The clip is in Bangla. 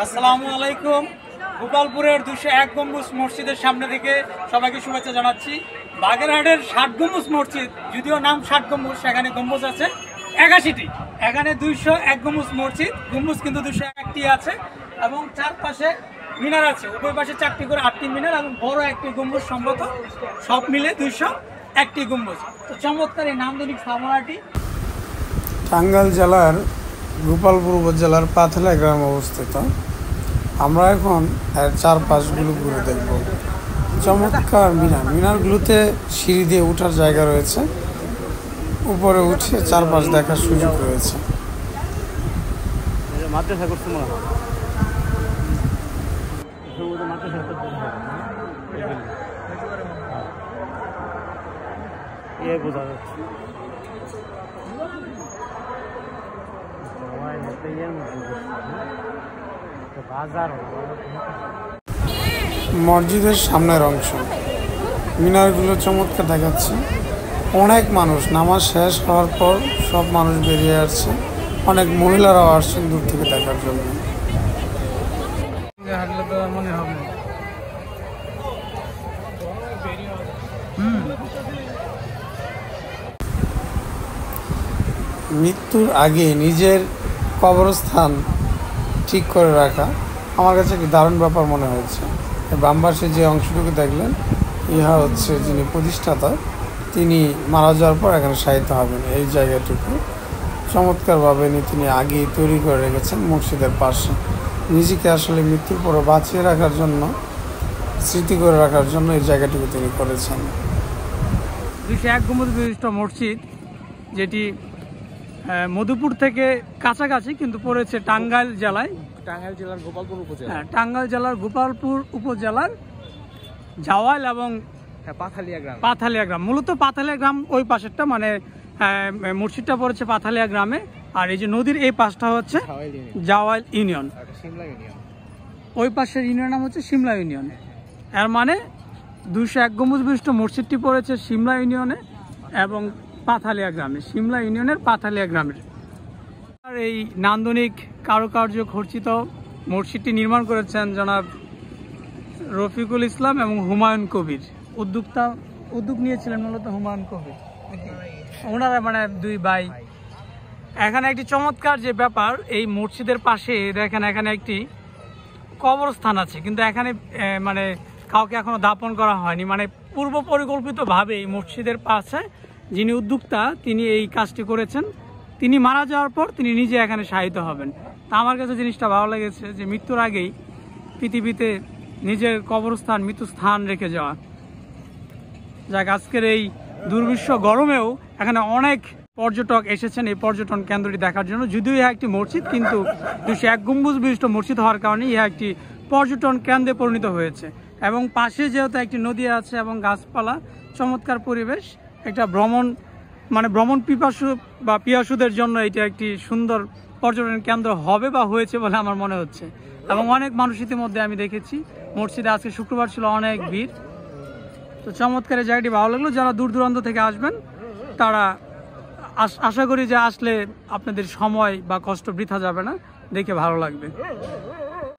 আসসালামু আলাইকুম। গোপালপুরের 201 গম্বুজ মসজিদের সামনে থেকে সবাইকে শুভেচ্ছা জানাচ্ছি। বাগেরহাটের 60 গম্বুজ মসজিদ, যদিও নাম 60 গম্বুজ, সেখানে গম্বুজ আছে 81টি। এখানে 201 গম্বুজ মসজিদ, গম্বুজ কিন্তু 201টি আছে এবং চারপাশে মিনার আছে, উভয় পাশে 4টি করে 8টি মিনার এবং বড় একটি গম্বুজ, সম্ভবত সব মিলে 201টি গম্বুজ। তো চমৎকার এই নান্দনিক স্থাপনাটি টাঙ্গাইল জেলার গোপালপুর উপজেলার পাথলা গ্রামে অবস্থিত। আমরা এখন এর চারপাশগুলো ঘুরে দেখব। চমৎকার মিনারগুলোতে সিঁড়ি দিয়ে ওঠার জায়গা রয়েছে, উপরে উঠে চারপাশ দেখার সুযোগ রয়েছে। মসজিদের সামনের অংশ মিনারগুলো চমৎকার দেখাচ্ছে। অনেক মানুষ নামাজ শেষ হওয়ার পর সব মানুষ বেরিয়ে আসছে, অনেক মহিলারাও আসছেন দূর থেকে দেখার জন্য। মৃত্যুর আগে নিজের কবরস্থান ঠিক করে রাখা আমার কাছে একটি দারুণ ব্যাপার মনে হয়েছে। বাম পাশে যে অংশটুকু দেখলেন, ইহা হচ্ছে যিনি প্রতিষ্ঠাতা, তিনি মারা যাওয়ার পর এখানে শায়িত হবেন। এই জায়গাটুকু চমৎকারভাবে তিনি আগেই তৈরি করে রেখেছেন মসজিদের পাশে। নিজেকে আসলে মৃত্যুর পর বাঁচিয়ে রাখার জন্য, স্মৃতি করে রাখার জন্য এই জায়গাটুকু তিনি করেছেন। 201 গম্বুজ বিশিষ্ট মসজিদ, যেটি মধুপুর থেকে কাছাকাছি কিন্তু পড়েছে টাঙ্গাইল জেলার গোপালপুর উপজেলার জাওয়াল এবং পাথালিয়া গ্রাম। মূলত পাথালিয়া গ্রাম ওই পাশেরটা, মানে মসজিদটা পড়েছে পাথালিয়া গ্রামে, আর এই যে নদীর এই পাশটা হচ্ছে জাওয়াল ইউনিয়ন, ওই পাশের ইউনিয়ন নাম হচ্ছে সিমলা ইউনিয়ন। এর মানে 201 গম্বুজ বিশিষ্ট মসজিদটি পড়েছে সিমলা ইউনিয়নে এবং পাথালিয়া গ্রামে, সিমলা ইউনিয়নের পাথালিয়া গ্রামের। আর এই নান্দনিক কারুকার্য খচিত মসজিদটি নির্মাণ করেছেন জনাব রফিকুল ইসলাম এবং হুমায়ুন কবির। উদ্যোগ নিয়েছিলেন মূলত হুমায়ুন কবির, ওনারা মানে দুই ভাই। এখানে একটি চমৎকার যে ব্যাপার, এই মসজিদের পাশে দেখেন এখানে একটি কবরস্থান আছে, কিন্তু এখানে মানে কাউকে এখনো দাপন করা হয়নি। মানে পূর্ব পরিকল্পিতভাবে এই মসজিদের পাশে যিনি উদ্যোক্তা, তিনি এই কাজটি করেছেন। তিনি মারা যাওয়ার পর তিনি নিজে এখানে শায়িত হবেন। তা আমার কাছে জিনিসটা ভালো লেগেছে যে মৃত্যুর আগেই পৃথিবীতে নিজের কবরস্থান, মৃত্যুস্থান রেখে যাওয়া। যাক, আজকের এই দুর্বিশ্ব গরমেও এখানে অনেক পর্যটক এসেছেন এই পর্যটন কেন্দ্রটি দেখার জন্য। যদিও ইহা একটি মসজিদ, কিন্তু 201 গম্বুজ বিশিষ্ট মসজিদ হওয়ার কারণে ইহা একটি পর্যটন কেন্দ্রে পরিণত হয়েছে। এবং পাশে যেহেতু একটি নদী আছে এবং গাছপালা, চমৎকার পরিবেশ, একটা ভ্রমণ পিপাসুদের জন্য এটা একটি সুন্দর পর্যটন কেন্দ্র হবে বা হয়েছে বলে আমার মনে হচ্ছে। এবং অনেক মানুষ ইতিমধ্যে আমি দেখেছি মসজিদে, আজকে শুক্রবার ছিল, অনেক ভিড়। তো চমৎকার এই জায়গাটি ভালো লাগলো। যারা দূর দূরান্ত থেকে আসবেন তারা আশা করি যে আসলে আপনাদের সময় বা কষ্ট বৃথা যাবে না, দেখে ভালো লাগবে।